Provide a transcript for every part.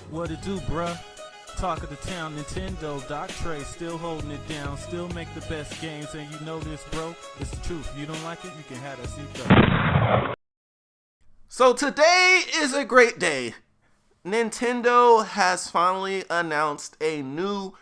What it do, bruh? Talk of the town, Nintendo, Doc Trey, still holding it down, still make the best games, and you know this, bro. It's the truth. You don't like it, you can have that seatbelt. So today is a great day. Nintendo has finally announced a new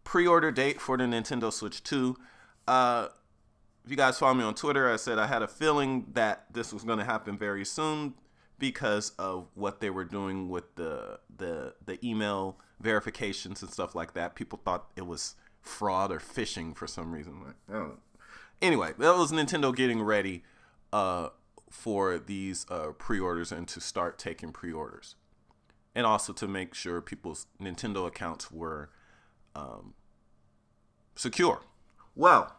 pre-order date for the Nintendo Switch 2. If you guys follow me on Twitter, I said I had a feeling that this was going to happen very soon because of what they were doing with the email verifications and stuff like that. People thought it was fraud or phishing for some reason. I don't know. Anyway, that was Nintendo getting ready for these pre-orders and to start taking pre-orders. And also to make sure people's Nintendo accounts were secure. Well,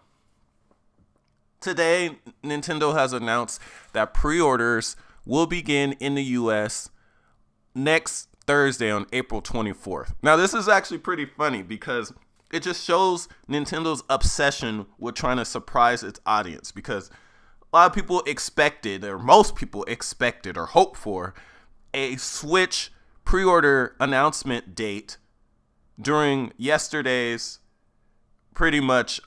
today Nintendo has announced that pre-orders will begin in the US next Thursday on April 24th. Now, this is actually pretty funny because it just shows Nintendo's obsession with trying to surprise its audience, because a lot of people expected, or most people expected or hoped for, a Switch pre-order announcement date during yesterday's pretty much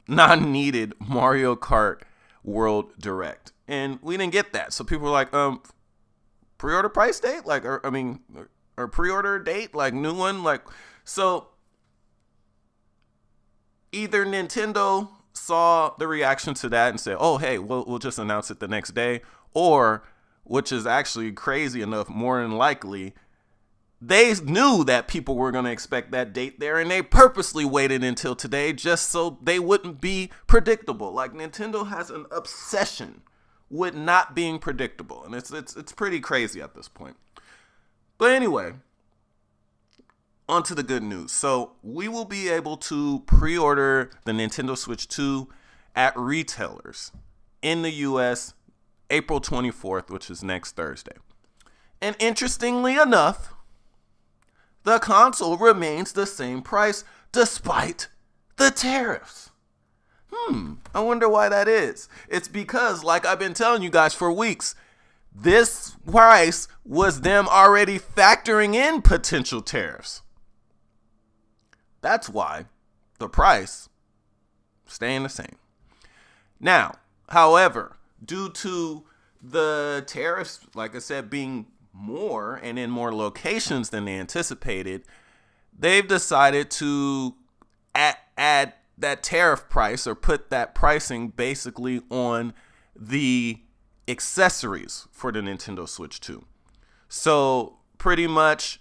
non-needed Mario Kart World Direct. And we didn't get that. So people were like, pre-order price date? Or pre-order date? Like, new one? Like, so either Nintendo saw the reaction to that and said, oh, hey, we'll just announce it the next day. Or, which is actually crazy enough, more than likely, they knew that people were going to expect that date there, and they purposely waited until today just so they wouldn't be predictable. Like, Nintendo has an obsession with not being predictable, and it's pretty crazy at this point. But anyway, on to the good news. So we will be able to pre-order the Nintendo Switch 2 at retailers in the US April 24th, which is next Thursday. And interestingly enough, the console remains the same price despite the tariffs. I wonder why that is. It's because, like I've been telling you guys for weeks, this price was them already factoring in potential tariffs. That's why the price staying the same. Now, however, due to the tariffs, like I said, being more and in more locations than they anticipated, they've decided to add that tariff price, or put that pricing basically on the accessories for the Nintendo Switch 2. So pretty much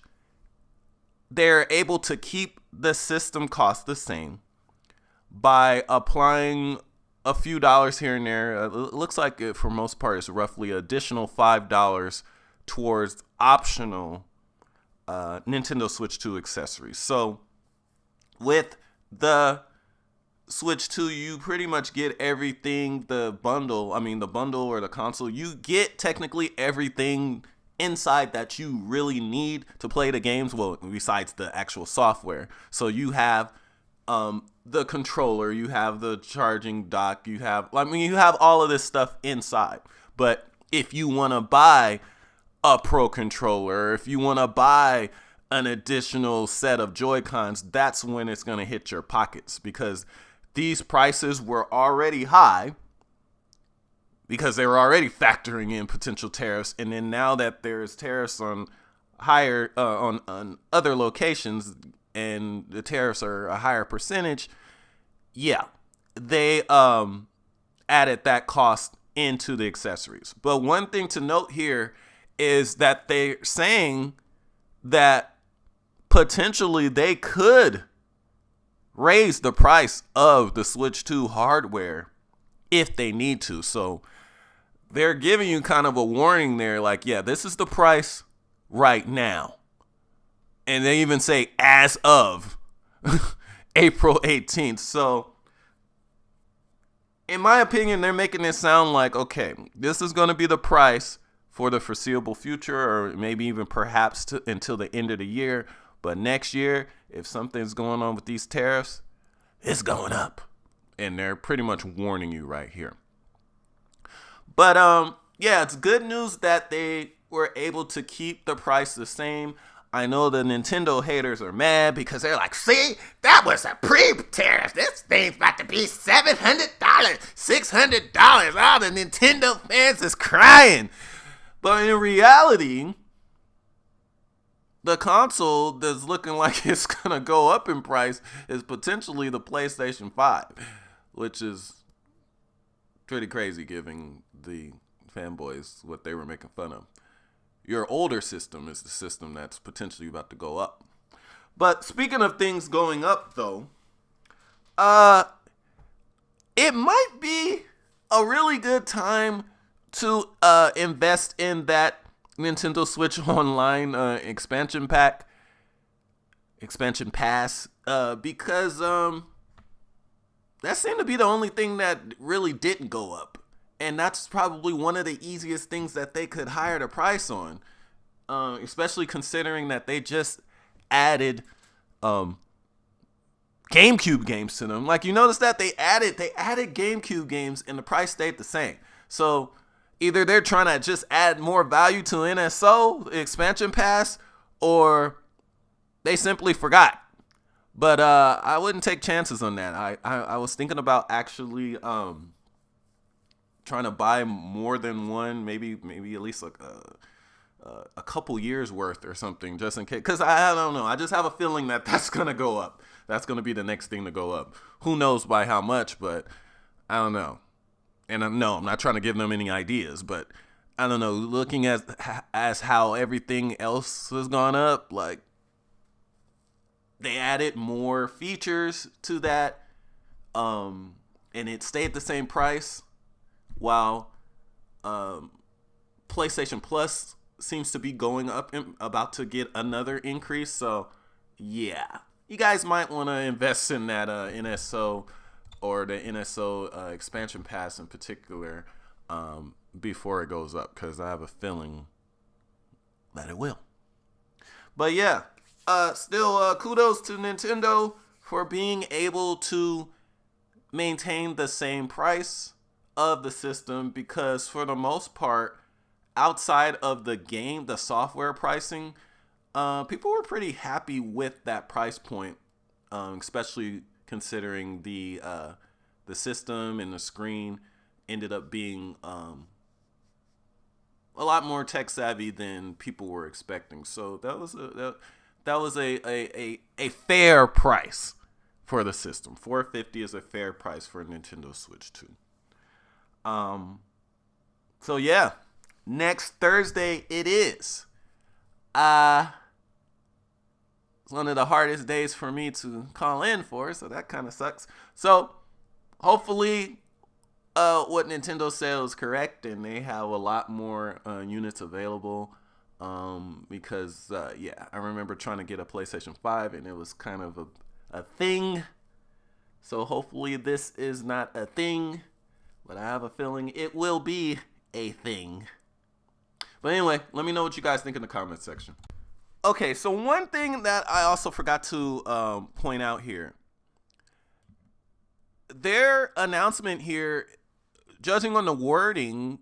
they're able to keep the system cost the same by applying a few dollars here and there. It looks like it, for most part, is roughly additional $5 towards optional Nintendo Switch 2 accessories. So with the Switch 2, you pretty much get everything, the bundle or the console, you get technically everything inside that you really need to play the games, well, besides the actual software. So you have the controller, you have the charging dock, you have all of this stuff inside. But if you want to buy a Pro controller, if you want to buy an additional set of Joy-Cons, that's when it's going to hit your pockets, because these prices were already high because they were already factoring in potential tariffs. And then now that there's tariffs on higher on other locations, and the tariffs are a higher percentage, they added that cost into the accessories. But one thing to note here is that they're saying that potentially they could raise the price of the Switch 2 hardware if they need to. So they're giving you kind of a warning there, like, this is the price right now. And they even say as of April 18th. So in my opinion, they're making it sound like, okay, this is going to be the price for the foreseeable future, or maybe even perhaps until the end of the year. But next year, if something's going on with these tariffs, it's going up. And they're pretty much warning you right here. But it's good news that they were able to keep the price the same. I know the Nintendo haters are mad because they're like, see, that was a pre-tariff. This thing's about to be $700, $600. Oh, the Nintendo fans is crying. But in reality, the console that's looking like it's going to go up in price is potentially the PlayStation 5, which is pretty crazy given the fanboys what they were making fun of. Your older system is the system that's potentially about to go up. But speaking of things going up, though, it might be a really good time to invest in that Nintendo Switch Online expansion pass, because that seemed to be the only thing that really didn't go up. And that's probably one of the easiest things that they could hire the price on, especially considering that they just added GameCube games to them. Like, you notice that they added GameCube games and the price stayed the same. So either they're trying to just add more value to NSO expansion pass, or they simply forgot. But I wouldn't take chances on that. I was thinking about actually trying to buy more than one, maybe at least like a couple years worth or something, just in case. Because I don't know. I just have a feeling that that's going to go up. That's going to be the next thing to go up. Who knows by how much, but I don't know. And no, I'm not trying to give them any ideas, but I don't know. Looking at as how everything else has gone up, like they added more features to that, and it stayed the same price, while PlayStation Plus seems to be going up and about to get another increase. So yeah, you guys might want to invest in that NSO or the NSO expansion pass in particular before it goes up, because I have a feeling that it will. But yeah, still kudos to Nintendo for being able to maintain the same price of the system, because for the most part, outside of the game, the software pricing, people were pretty happy with that price point, especially considering the system and the screen ended up being a lot more tech savvy than people were expecting. So that was a fair price for the system. $450 is a fair price for a Nintendo Switch 2. So yeah, next Thursday it is. It's one of the hardest days for me to call in for, so that kind of sucks. So hopefully what Nintendo said was correct and they have a lot more units available, because yeah, I remember trying to get a PlayStation 5 and it was kind of a thing. So hopefully this is not a thing, but I have a feeling it will be a thing. But anyway, let me know what you guys think in the comment section. Okay, so one thing that I also forgot to point out here. Their announcement here, judging on the wording,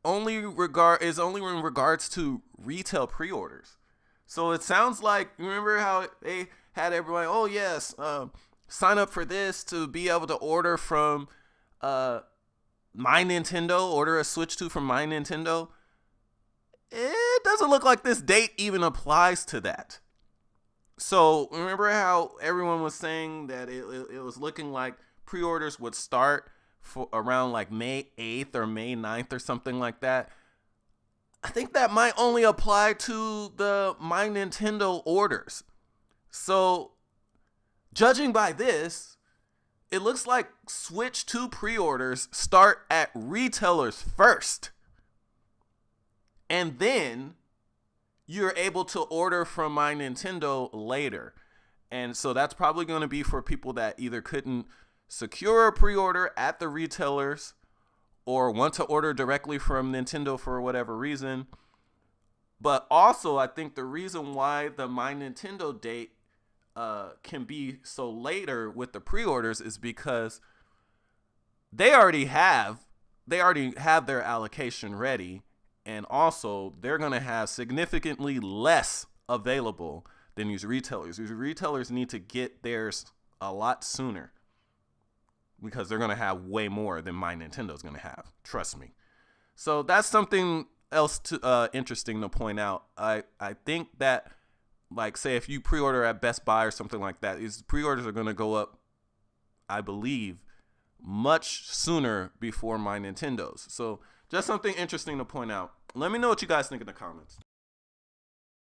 only in regards to retail pre-orders. So it sounds like, remember how they had everyone, oh yes, sign up for this to be able to order from My Nintendo, order a Switch 2 from My Nintendo. It doesn't look like this date even applies to that. So remember how everyone was saying that it was looking like pre-orders would start for around like May 8th or May 9th or something like that? I think that might only apply to the My Nintendo orders. So judging by this, it looks like Switch 2 pre-orders start at retailers first. And then you're able to order from My Nintendo later. And so that's probably going to be for people that either couldn't secure a pre-order at the retailers or want to order directly from Nintendo for whatever reason. But also, I think the reason why the My Nintendo date can be so later with the pre-orders is because they already have their allocation ready. And also, they're going to have significantly less available than these retailers. These retailers need to get theirs a lot sooner because they're going to have way more than my Nintendo's going to have. Trust me. So that's something else interesting to point out. I think that, like, say if you pre-order at Best Buy or something like that, these pre-orders are going to go up, I believe, much sooner before my Nintendo's. So just something interesting to point out. Let me know what you guys think in the comments.